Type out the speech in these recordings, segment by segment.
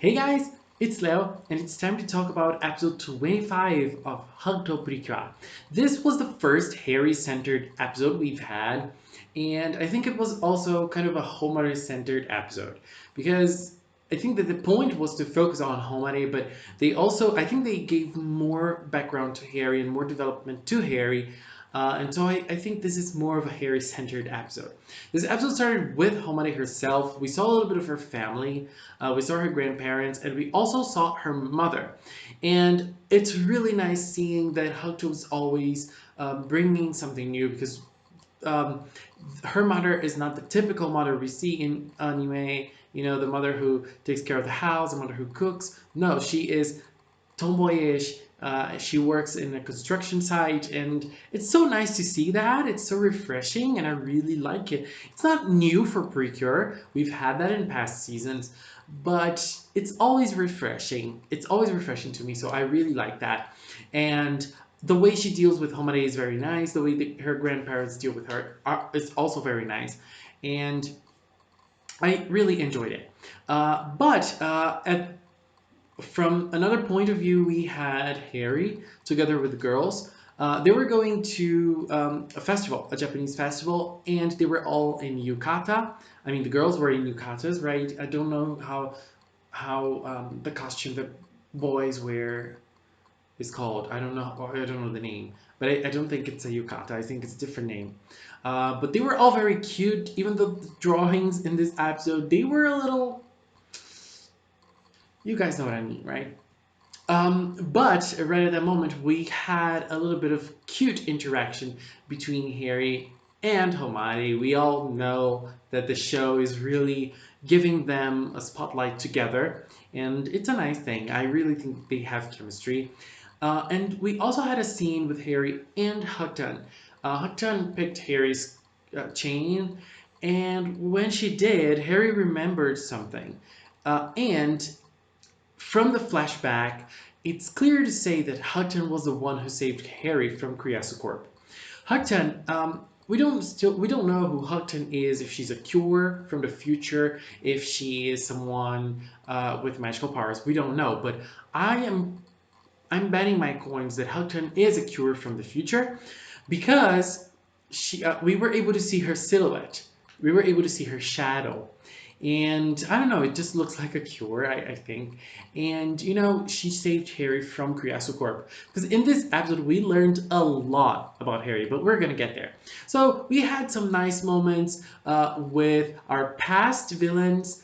Hey guys, it's Leo, and it's time to talk about episode 25 of HUGTTO PRECURE. This was the first Harry centered episode we've had, and I think it was also kind of a Homare centered episode because I think that the point was to focus on Homare, but I think they gave more background to Harry and more development to Harry. And so I think this is more of a Harry centered episode. This episode started with Homare herself. We saw a little bit of her family, we saw her grandparents, and we also saw her mother. And it's really nice seeing that Hakuto is always bringing something new because um, her mother is not the typical mother we see in anime. You know, the mother who takes care of the house, the mother who cooks. No, she is tomboyish. She works in a construction site, and it's so nice to see that. It's so refreshing, and I really like it. It's not new for Precure. We've had that in past seasons, but it's always refreshing. It's always refreshing to me, so I really like that. And the way she deals with Homare is very nice. The way that her grandparents deal with her is also very nice, and I really enjoyed it. But from another point of view, we had Harry together with the girls. They were going to a festival, a Japanese festival, and they were all in yukata. I mean, the girls were in yukatas, right? I don't know how the costume that boys wear is called. I don't know. I don't know the name, but I don't think it's a yukata. I think it's a different name. But they were all very cute. Even though the drawings in this episode, they were a little. You guys know what I mean, right? But right at that moment, we had a little bit of cute interaction between Harry and Hermione. We all know that the show is really giving them a spotlight together, and it's a nice thing. I really think they have chemistry. And we also had a scene with Harry and Hutton. Hutton picked Harry's chain, and when she did, Harry remembered something. And from the flashback, it's clear to say that Hutton was the one who saved Harry from Kriasacorp. Hutton, we don't know who Hutton is. If she's a cure from the future, if she is someone with magical powers, we don't know. But I'm betting my coins that Hutton is a cure from the future because we were able to see her silhouette. We were able to see her shadow. And I don't know, it just looks like a cure, I think. And you know, she saved Harry from Corp. Because in this episode, we learned a lot about Harry, but we're gonna get there. So we had some nice moments with our past villains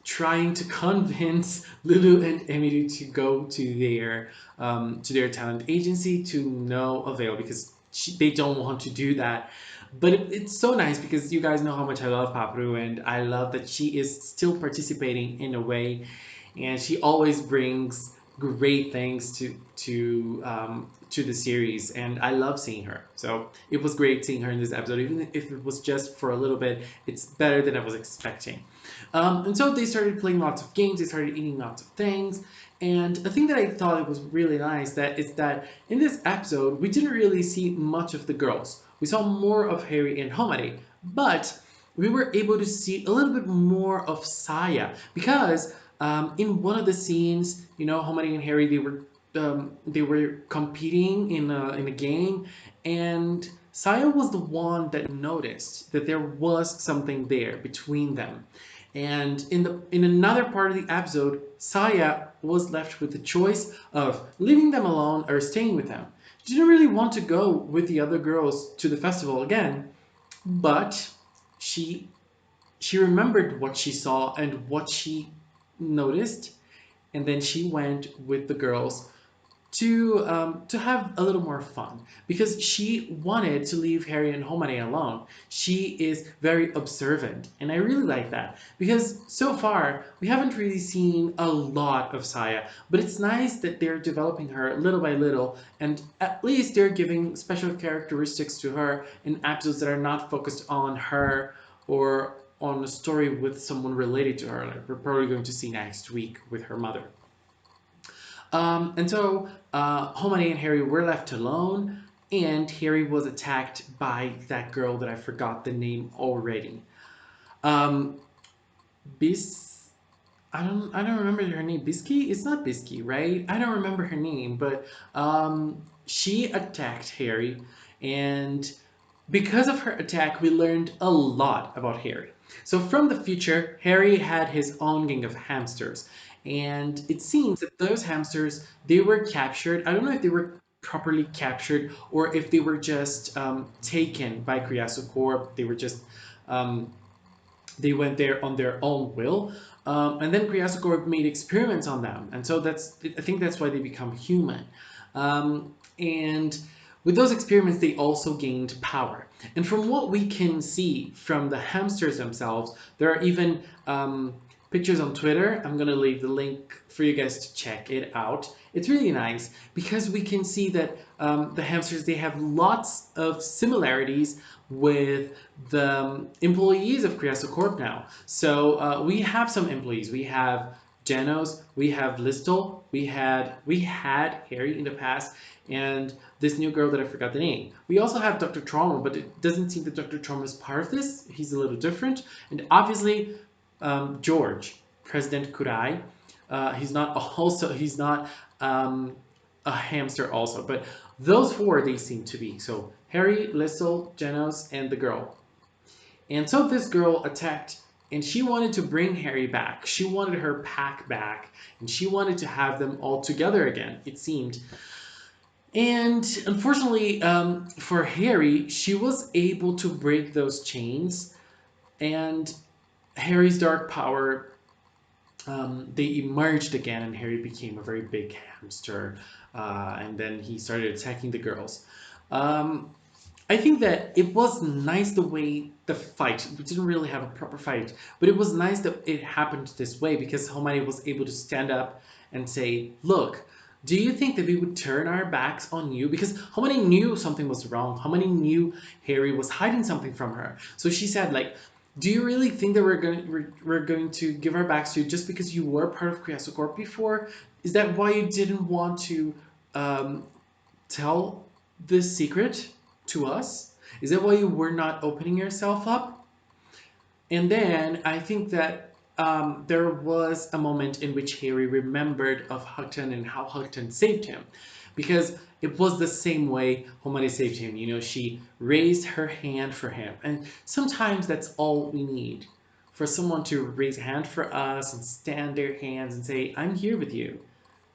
trying to convince Lulu and Emily to go to their talent agency to no avail because they don't want to do that. But it's so nice because you guys know how much I love Paparu and I love that she is still participating in a way, and she always brings great things to the series, and I love seeing her. So it was great seeing her in this episode, even if it was just for a little bit. It's better than I was expecting. And so they started playing lots of games. They started eating lots of things. And the thing that I thought it was really nice that is that in this episode we didn't really see much of the girls. We saw more of Harry and Homari, but we were able to see a little bit more of Saya because in one of the scenes, you know, Homari and Harry they were competing in a game, and Saya was the one that noticed that there was something there between them. And in another part of the episode, Saya was left with the choice of leaving them alone or staying with them. She didn't really want to go with the other girls to the festival again, but she she remembered what she saw and what she noticed, and then she went with the girls to have a little more fun because she wanted to leave Harry and Homare alone. She is very observant, and I really like that because so far we haven't really seen a lot of Saya, but it's nice that they're developing her little by little, and at least they're giving special characteristics to her in episodes that are not focused on her or on a story with someone related to her, like we're probably going to see next week with her mother. And so Hermione and Harry were left alone, and Harry was attacked by that girl that I forgot the name already. Um, Bis. I don't remember her name. Bisky? It's not Bisky, right? I don't remember her name, but she attacked Harry, and because of her attack, we learned a lot about Harry. So, from the future, Harry had his own gang of hamsters, and it seems that those hamsters they were captured. I don't know if they were properly captured or if they were just taken by Criasso Corp. They were just um, they went there on their own will. And then Criassogorp made experiments on them, and so I think that's why they become human. And with those experiments, they also gained power. And from what we can see from the hamsters themselves, there are even pictures on Twitter. I'm gonna leave the link for you guys to check it out. It's really nice because we can see that the hamsters they have lots of similarities with the employees of Criasso Corp now. So we have some employees. We have Janos, we have Listel, we had Harry in the past, and this new girl that I forgot the name. We also have Dr. Trauma, but it doesn't seem that Dr. Trauma is part of this. He's a little different, and obviously George, President Kurai. He's not um, a hamster also, but those four they seem to be. So Harry, Listel, Janos, and the girl. And so this girl attacked, and she wanted to bring Harry back. She wanted her pack back, and she wanted to have them all together again, it seemed. And unfortunately, for Harry, she was able to break those chains, and Harry's dark power, they emerged again, and Harry became a very big hamster, and then he started attacking the girls. Um, I think that it was nice the way the fight. We didn't really have a proper fight, but it was nice that it happened this way because Hermione was able to stand up and say, "Look, do you think that we would turn our backs on you?" Because Hermione knew something was wrong. Hermione knew Harry was hiding something from her. So she said, "Like, do you really think that we're going to give our backs to you just because you were part of Criasso Corp before? Is that why you didn't want to?" Um, tell this secret to us? Is that why you were not opening yourself up? And then I think that there was a moment in which Harry remembered of Hutton and how Hutton saved him. Because it was the same way Hermione saved him. You know, she raised her hand for him. And sometimes that's all we need. For someone to raise a hand for us and stand their hands and say, I'm here with you.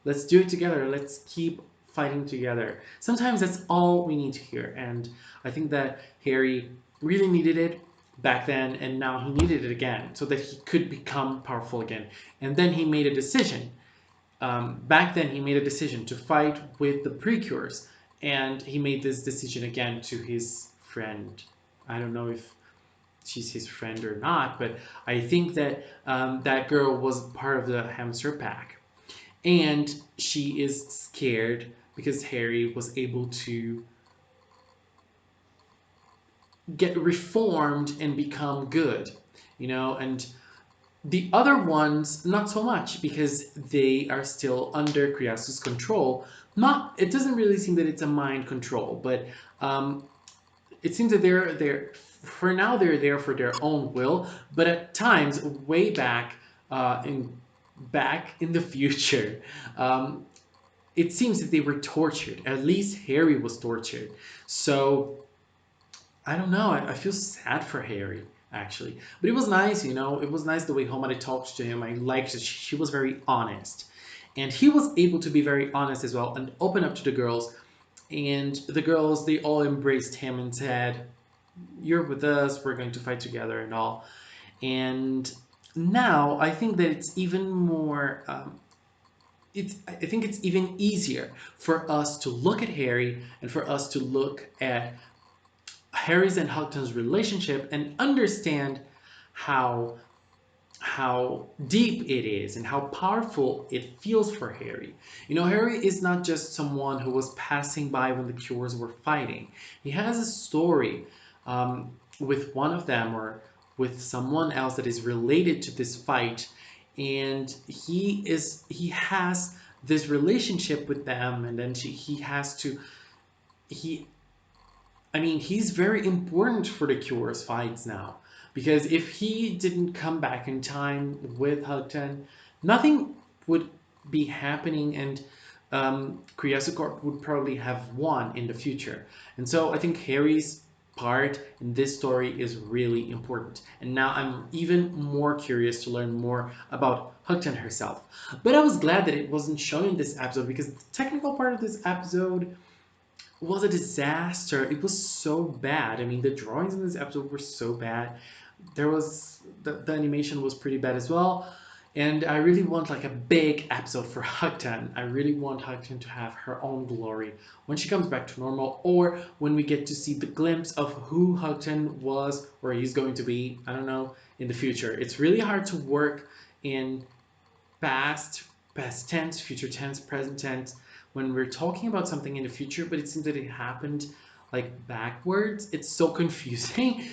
Let's do it together. Let's keep fighting together. Sometimes that's all we need to hear. And I think that Harry really needed it back then, and now he needed it again so that he could become powerful again. And then he made a decision. Back then, he made a decision to fight with the Precures, and he made this decision again to his friend. I don't know if she's his friend or not, but I think that that girl was part of the hamster pack, and she is scared because Harry was able to get reformed and become good, you know, and the other ones not so much because they are still under Criassus' control. Not, it doesn't really seem that it's a mind control, but um, it seems that they're for now they're there for their own will, but at times way back in the future, um, it seems that they were tortured. At least Harry was tortured. So I don't know. I feel sad for Harry actually, but it was nice. You know, it was nice the way Homade talked to him. I liked it. She was very honest, and he was able to be very honest as well and open up to the girls. And the girls they all embraced him and said, "You're with us. We're going to fight together and all." And now I think that it's even more I think it's even easier for us to look at Harry and for us to look at Harry's and Houghton's relationship and understand how how deep it is and how powerful it feels for Harry. You know, Harry is not just someone who was passing by when the Cures were fighting. He has a story with one of them or with someone else that is related to this fight, and he has this relationship with them, and then he has to he I mean, he's very important for the Cure's fights now. Because if he didn't come back in time with Hugton, nothing would be happening, and Corp would probably have won in the future. And so I think Harry's part in this story is really important. And now I'm even more curious to learn more about Hugton herself. But I was glad that it wasn't shown in this episode, because the technical part of this episode was a disaster. It was so bad. I mean, the drawings in this episode were so bad. The animation was pretty bad as well. And I really want like a big episode for Hugton. I really want Hugton to have her own glory when she comes back to normal, or when we get to see the glimpse of who Hugton was or he's going to be, I don't know, in the future. It's really hard to work in past, past tense, future tense, present tense, when we're talking about something in the future, but it seems that it happened like backwards. It's so confusing.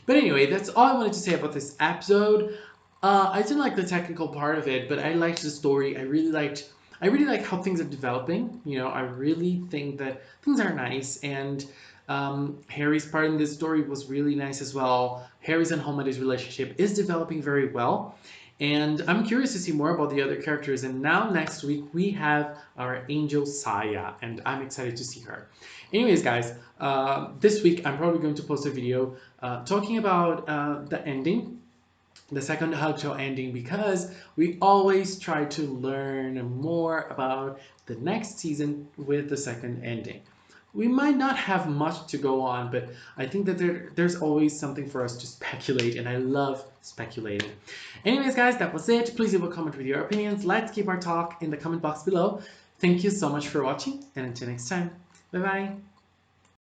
But anyway, that's all I wanted to say about this episode. I didn't like the technical part of it, but I liked the story. I really like how things are developing. You know, I really think that things are nice, and Harry's part in this story was really nice as well. Harry's and Homelander's relationship is developing very well, and I'm curious to see more about the other characters. And now next week we have our angel Saya, and I'm excited to see her. Anyways, guys, this week I'm probably going to post a video talking about the ending, the second HUGTTO ending, because we always try to learn more about the next season with the second ending. We might not have much to go on, but I think that there's always something for us to speculate, and I love speculating. Anyways, guys, that was it. Please leave a comment with your opinions. Let's keep our talk in the comment box below. Thank you so much for watching, and until next time, bye bye.